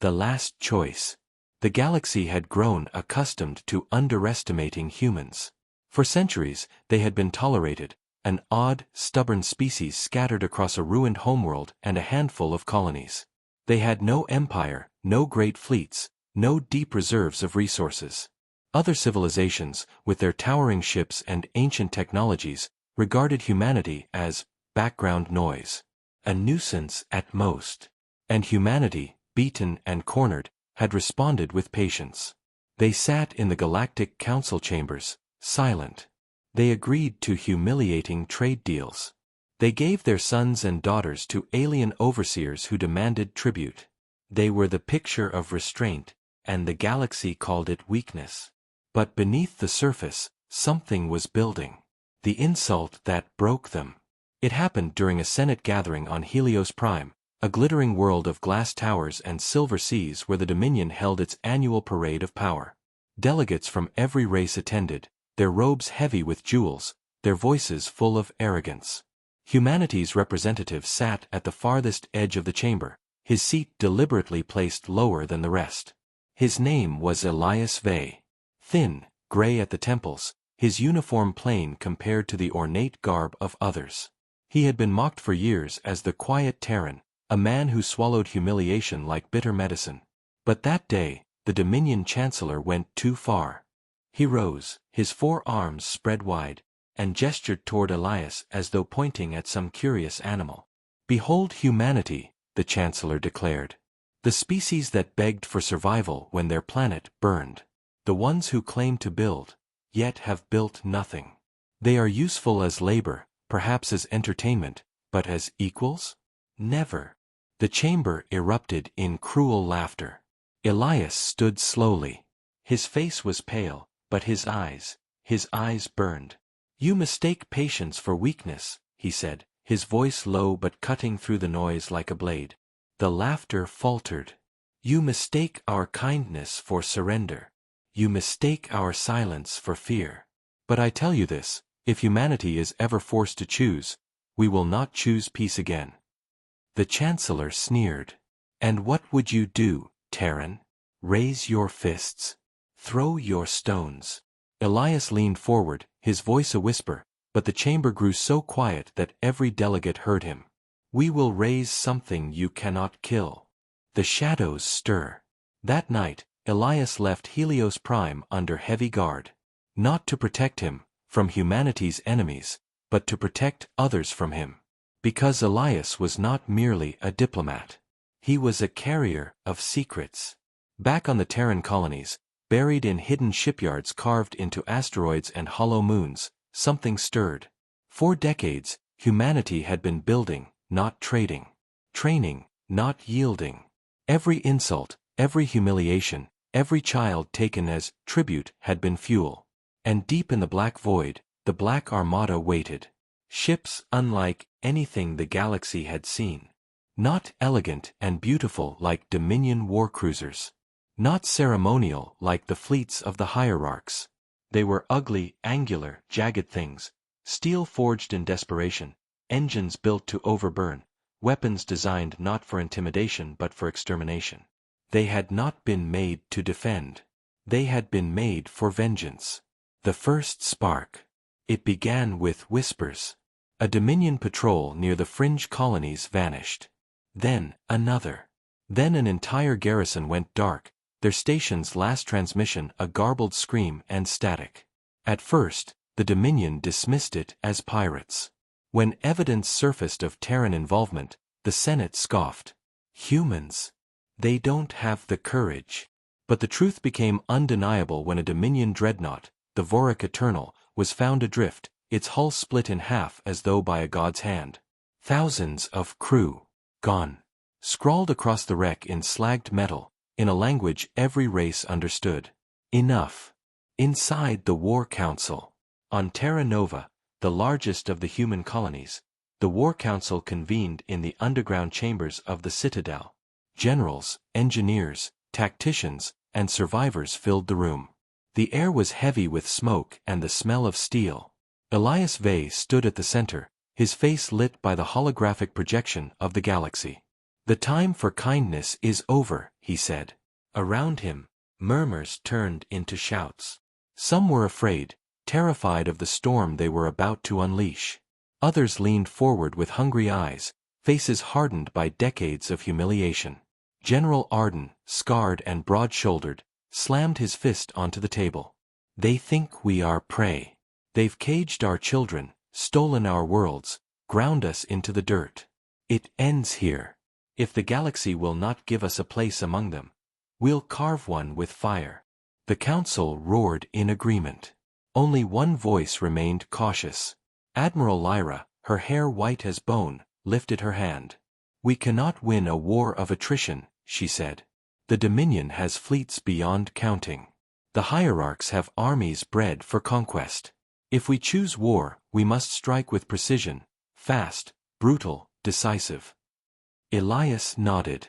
The last choice. The galaxy had grown accustomed to underestimating humans. For centuries, they had been tolerated, an odd, stubborn species scattered across a ruined homeworld and a handful of colonies. They had no empire, no great fleets, no deep reserves of resources. Other civilizations, with their towering ships and ancient technologies, regarded humanity as background noise, a nuisance at most. And humanity, beaten and cornered, had responded with patience. They sat in the Galactic Council chambers, silent. They agreed to humiliating trade deals. They gave their sons and daughters to alien overseers who demanded tribute. They were the picture of restraint, and the galaxy called it weakness. But beneath the surface, something was building. The insult that broke them. It happened during a Senate gathering on Helios Prime, a glittering world of glass towers and silver seas where the Dominion held its annual parade of power. Delegates from every race attended, their robes heavy with jewels, their voices full of arrogance. Humanity's representative sat at the farthest edge of the chamber, his seat deliberately placed lower than the rest. His name was Elias Vey. Thin, gray at the temples, his uniform plain compared to the ornate garb of others. He had been mocked for years as the quiet Terran, a man who swallowed humiliation like bitter medicine. But that day, the Dominion Chancellor went too far. He rose, his 4 arms spread wide, and gestured toward Elias as though pointing at some curious animal. "Behold humanity," the Chancellor declared. "The species that begged for survival when their planet burned. The ones who claim to build, yet have built nothing. They are useful as labor, perhaps as entertainment, but as equals? Never." The chamber erupted in cruel laughter. Elias stood slowly. His face was pale, but his eyes burned. "You mistake patience for weakness," he said, his voice low but cutting through the noise like a blade. The laughter faltered. "You mistake our kindness for surrender. You mistake our silence for fear. But I tell you this, if humanity is ever forced to choose, we will not choose peace again." The Chancellor sneered. "And what would you do, Terran? Raise your fists. Throw your stones." Elias leaned forward, his voice a whisper, but the chamber grew so quiet that every delegate heard him. "We will raise something you cannot kill." The shadows stir. That night, Elias left Helios Prime under heavy guard. Not to protect him from humanity's enemies, but to protect others from him. Because Elias was not merely a diplomat. He was a carrier of secrets. Back on the Terran colonies, buried in hidden shipyards carved into asteroids and hollow moons, something stirred. For decades, humanity had been building, not trading. Training, not yielding. Every insult, every humiliation, every child taken as tribute had been fuel. And deep in the black void, the Black Armada waited. Ships unlike anything the galaxy had seen. Not elegant and beautiful like Dominion war cruisers. Not ceremonial like the fleets of the hierarchs. They were ugly, angular, jagged things, steel forged in desperation, engines built to overburn, weapons designed not for intimidation but for extermination. They had not been made to defend. They had been made for vengeance. The first spark. It began with whispers. A Dominion patrol near the fringe colonies vanished. Then, another. Then an entire garrison went dark, their station's last transmission a garbled scream and static. At first, the Dominion dismissed it as pirates. When evidence surfaced of Terran involvement, the Senate scoffed. Humans. They don't have the courage. But the truth became undeniable when a Dominion dreadnought, the Vorik Eternal, was found adrift, its hull split in half as though by a god's hand. Thousands of crew. Gone. Scrawled across the wreck in slagged metal, in a language every race understood. Enough. Inside the War Council. On Terra Nova, the largest of the human colonies, the War Council convened in the underground chambers of the Citadel. Generals, engineers, tacticians, and survivors filled the room. The air was heavy with smoke and the smell of steel. Elias Vey stood at the center, his face lit by the holographic projection of the galaxy. The time for kindness is over, he said. Around him, murmurs turned into shouts. Some were afraid, terrified of the storm they were about to unleash. Others leaned forward with hungry eyes, faces hardened by decades of humiliation. General Arden, scarred and broad-shouldered, slammed his fist onto the table. They think we are prey. They've caged our children, stolen our worlds, ground us into the dirt. It ends here. If the galaxy will not give us a place among them, we'll carve one with fire. The council roared in agreement. Only one voice remained cautious. Admiral Lyra, her hair white as bone, lifted her hand. We cannot win a war of attrition, she said. The Dominion has fleets beyond counting. The hierarchs have armies bred for conquest. If we choose war, we must strike with precision, fast, brutal, decisive. Elias nodded.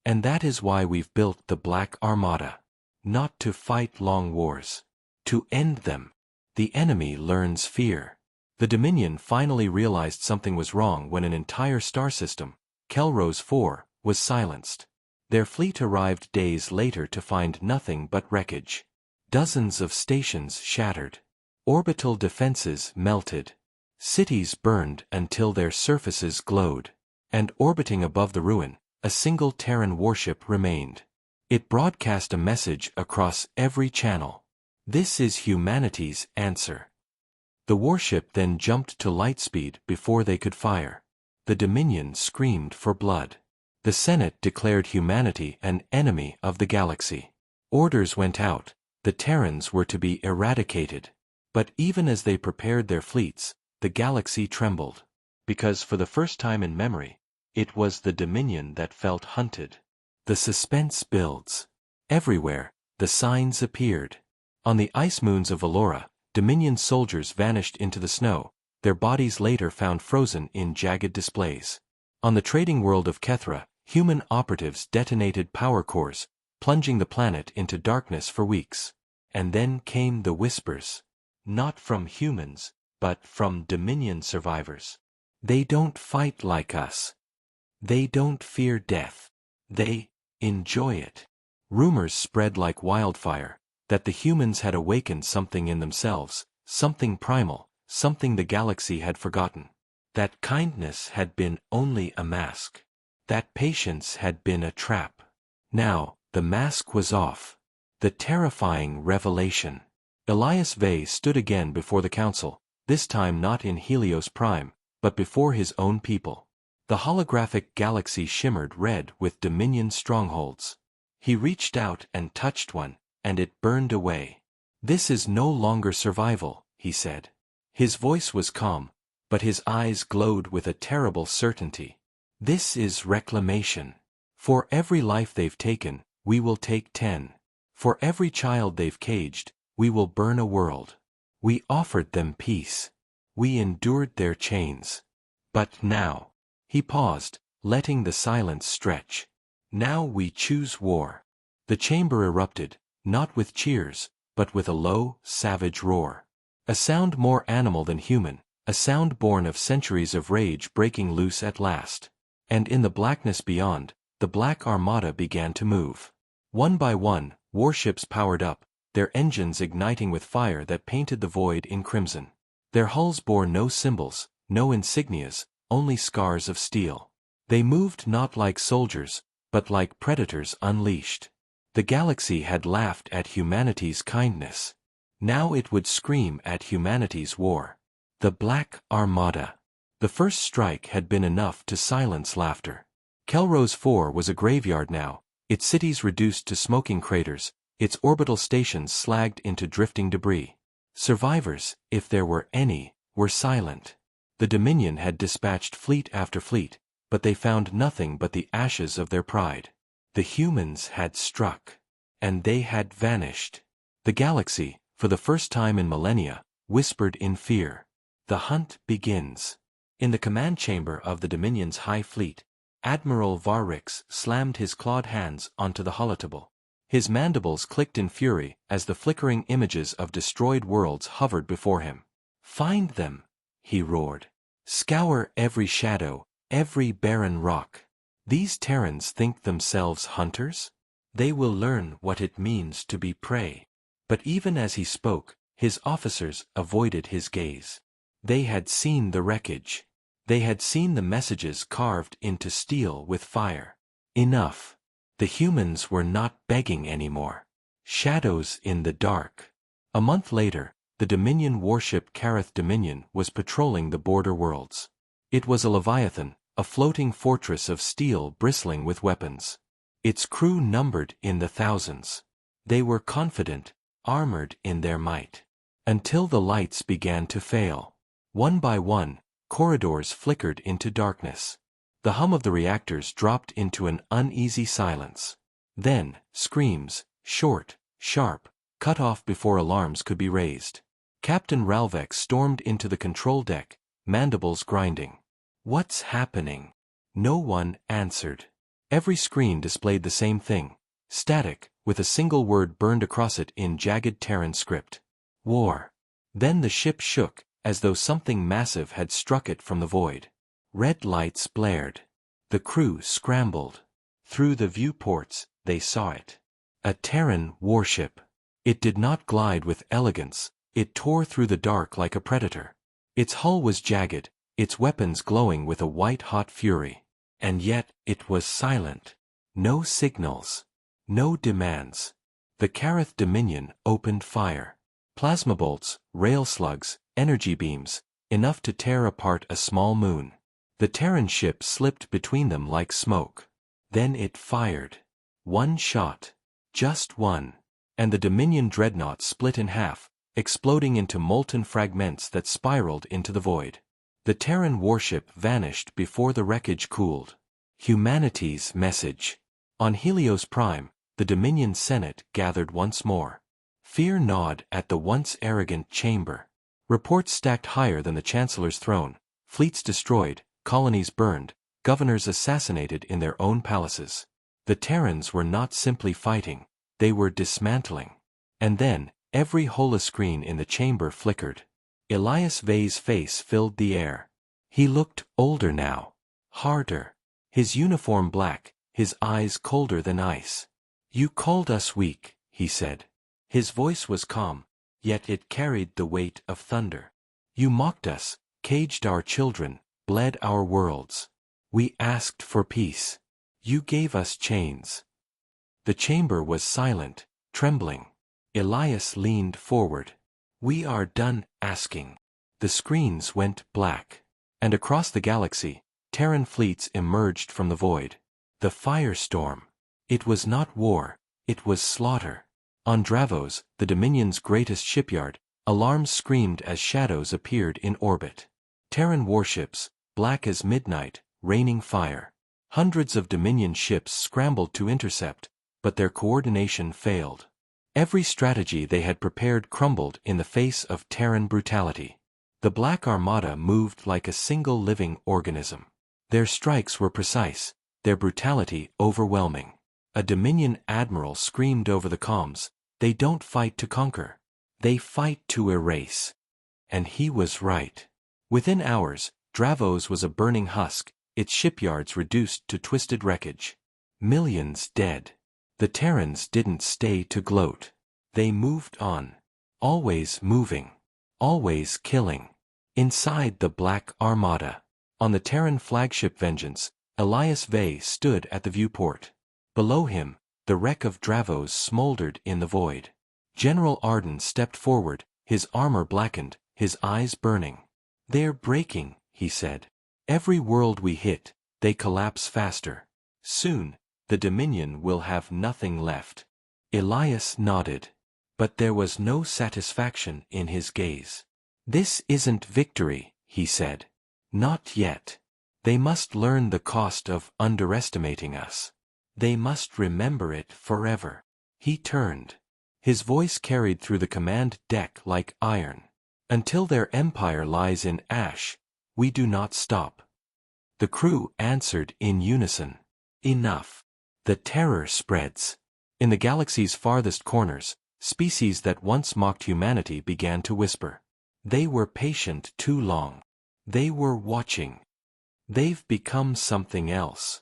And that is why we've built the Black Armada. Not to fight long wars. To end them. The enemy learns fear. The Dominion finally realized something was wrong when an entire star system, Kelrose 4, was silenced. Their fleet arrived days later to find nothing but wreckage. Dozens of stations shattered. Orbital defenses melted. Cities burned until their surfaces glowed. And orbiting above the ruin, a single Terran warship remained. It broadcast a message across every channel. This is humanity's answer. The warship then jumped to lightspeed before they could fire. The Dominion screamed for blood. The Senate declared humanity an enemy of the galaxy. Orders went out. The Terrans were to be eradicated. But even as they prepared their fleets, the galaxy trembled. Because for the first time in memory, it was the Dominion that felt hunted. The suspense builds. Everywhere, the signs appeared. On the ice moons of Valora, Dominion soldiers vanished into the snow, their bodies later found frozen in jagged displays. On the trading world of Kethra, human operatives detonated power cores, plunging the planet into darkness for weeks. And then came the whispers. Not from humans, but from Dominion survivors. They don't fight like us. They don't fear death. They enjoy it. Rumors spread like wildfire, that the humans had awakened something in themselves, something primal, something the galaxy had forgotten. That kindness had been only a mask. That patience had been a trap. Now, the mask was off. The terrifying revelation. Elias Vey stood again before the council, this time not in Helios Prime, but before his own people. The holographic galaxy shimmered red with Dominion strongholds. He reached out and touched one, and it burned away. This is no longer survival, he said. His voice was calm, but his eyes glowed with a terrible certainty. This is reclamation. For every life they've taken, we will take 10. For every child they've caged, we will burn a world. We offered them peace. We endured their chains. But now. He paused, letting the silence stretch. Now we choose war. The chamber erupted, not with cheers, but with a low, savage roar. A sound more animal than human, a sound born of centuries of rage breaking loose at last. And in the blackness beyond, the Black Armada began to move. One by one, warships powered up, their engines igniting with fire that painted the void in crimson. Their hulls bore no symbols, no insignias, only scars of steel. They moved not like soldiers, but like predators unleashed. The galaxy had laughed at humanity's kindness. Now it would scream at humanity's war. The Black Armada. The first strike had been enough to silence laughter. Kelrose 4 was a graveyard now, its cities reduced to smoking craters, its orbital stations slagged into drifting debris. Survivors, if there were any, were silent. The Dominion had dispatched fleet after fleet, but they found nothing but the ashes of their pride. The humans had struck. And they had vanished. The galaxy, for the first time in millennia, whispered in fear. The hunt begins. In the command chamber of the Dominion's High Fleet, Admiral Varrix slammed his clawed hands onto the holotable. His mandibles clicked in fury as the flickering images of destroyed worlds hovered before him. "Find them!" he roared. "Scour every shadow, every barren rock. These Terrans think themselves hunters? They will learn what it means to be prey. But even as he spoke, his officers avoided his gaze. They had seen the wreckage. They had seen the messages carved into steel with fire. Enough. The humans were not begging anymore. Shadows in the dark. A month later, the Dominion warship Kareth Dominion was patrolling the border worlds. It was a Leviathan, a floating fortress of steel bristling with weapons. Its crew numbered in the thousands. They were confident, armored in their might. Until the lights began to fail. One by one, corridors flickered into darkness. The hum of the reactors dropped into an uneasy silence. Then, screams, short, sharp, cut off before alarms could be raised. Captain Ralvek stormed into the control deck, mandibles grinding. "What's happening?" No one answered. Every screen displayed the same thing. Static, with a single word burned across it in jagged Terran script. War. Then the ship shook, as though something massive had struck it from the void. Red lights blared. The crew scrambled. Through the viewports, they saw it. A Terran warship. It did not glide with elegance, it tore through the dark like a predator. Its hull was jagged, its weapons glowing with a white-hot fury. And yet, it was silent. No signals. No demands. The Kareth Dominion opened fire. Plasma bolts, rail slugs, energy beams, enough to tear apart a small moon. The Terran ship slipped between them like smoke. Then it fired. One shot. Just one. And the Dominion dreadnought split in half, exploding into molten fragments that spiraled into the void. The Terran warship vanished before the wreckage cooled. Humanity's message. On Helios Prime, the Dominion Senate gathered once more. Fear gnawed at the once arrogant chamber. Reports stacked higher than the Chancellor's throne, fleets destroyed, colonies burned, governors assassinated in their own palaces. The Terrans were not simply fighting, they were dismantling. And then, every holoscreen in the chamber flickered. Elias Vey's face filled the air. He looked older now. Harder. His uniform black, his eyes colder than ice. "You called us weak," he said. His voice was calm, yet it carried the weight of thunder. "You mocked us, caged our children, bled our worlds. We asked for peace. You gave us chains." The chamber was silent, trembling. Elias leaned forward. "We are done asking." The screens went black. And across the galaxy, Terran fleets emerged from the void. The firestorm. It was not war, it was slaughter. On Dravos, the Dominion's greatest shipyard, alarms screamed as shadows appeared in orbit. Terran warships, black as midnight, raining fire. Hundreds of Dominion ships scrambled to intercept, but their coordination failed. Every strategy they had prepared crumbled in the face of Terran brutality. The Black Armada moved like a single living organism. Their strikes were precise, their brutality overwhelming. A Dominion admiral screamed over the comms, "They don't fight to conquer. They fight to erase." And he was right. Within hours, Dravos was a burning husk, its shipyards reduced to twisted wreckage. Millions dead. The Terrans didn't stay to gloat. They moved on. Always moving. Always killing. Inside the Black Armada. On the Terran flagship Vengeance, Elias Vey stood at the viewport. Below him, the wreck of Dravos smoldered in the void. General Arden stepped forward, his armor blackened, his eyes burning. "They're breaking," he said. "Every world we hit, they collapse faster. Soon, the Dominion will have nothing left." Elias nodded. But there was no satisfaction in his gaze. "This isn't victory," he said. "Not yet. They must learn the cost of underestimating us. They must remember it forever." He turned. His voice carried through the command deck like iron. "Until their empire lies in ash, we do not stop." The crew answered in unison. "Enough." The terror spreads. In the galaxy's farthest corners, species that once mocked humanity began to whisper. They were patient too long. They were watching. They've become something else.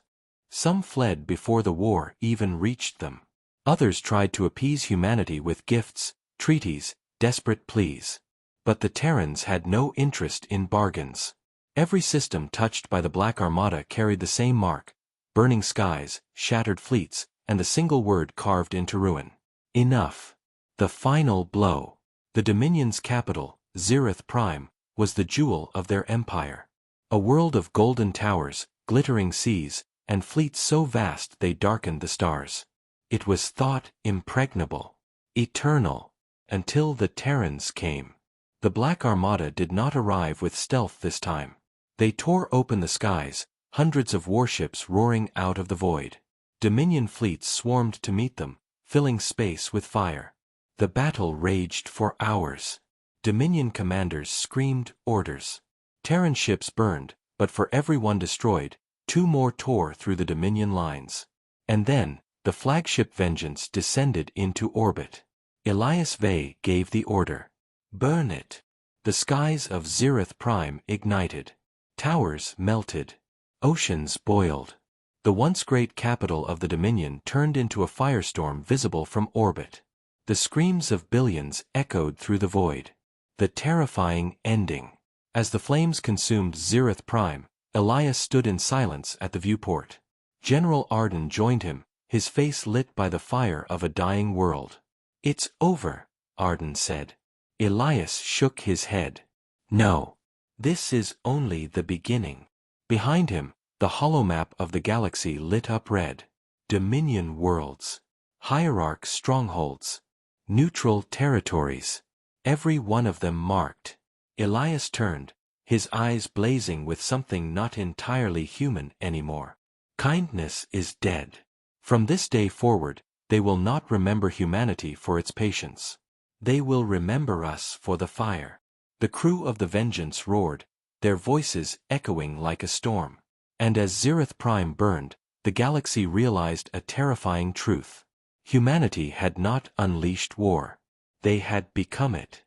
Some fled before the war even reached them. Others tried to appease humanity with gifts, treaties, desperate pleas. But the Terrans had no interest in bargains. Every system touched by the Black Armada carried the same mark: burning skies, shattered fleets, and the single word carved into ruin: enough. The final blow. The Dominion's capital, Zereth Prime, was the jewel of their empire. A world of golden towers, glittering seas, and fleets so vast they darkened the stars. It was thought impregnable, eternal, until the Terrans came. The Black Armada did not arrive with stealth this time. They tore open the skies, hundreds of warships roaring out of the void. Dominion fleets swarmed to meet them, filling space with fire. The battle raged for hours. Dominion commanders screamed orders. Terran ships burned, but for every one destroyed, 2 more tore through the Dominion lines. And then, the flagship Vengeance descended into orbit. Elias Vey gave the order. Burn it. The skies of Zereth Prime ignited. Towers melted. Oceans boiled. The once great capital of the Dominion turned into a firestorm visible from orbit. The screams of billions echoed through the void. The terrifying ending. As the flames consumed Zereth Prime, Elias stood in silence at the viewport. General Arden joined him, his face lit by the fire of a dying world. "It's over," Arden said. Elias shook his head. "No. This is only the beginning." Behind him, the holomap of the galaxy lit up red. Dominion worlds. Hierarch strongholds. Neutral territories. Every one of them marked. Elias turned, his eyes blazing with something not entirely human anymore. Kindness is dead. From this day forward, they will not remember humanity for its patience. They will remember us for the fire. The crew of the Vengeance roared, their voices echoing like a storm. And as Zereth Prime burned, the galaxy realized a terrifying truth. Humanity had not unleashed war. They had become it.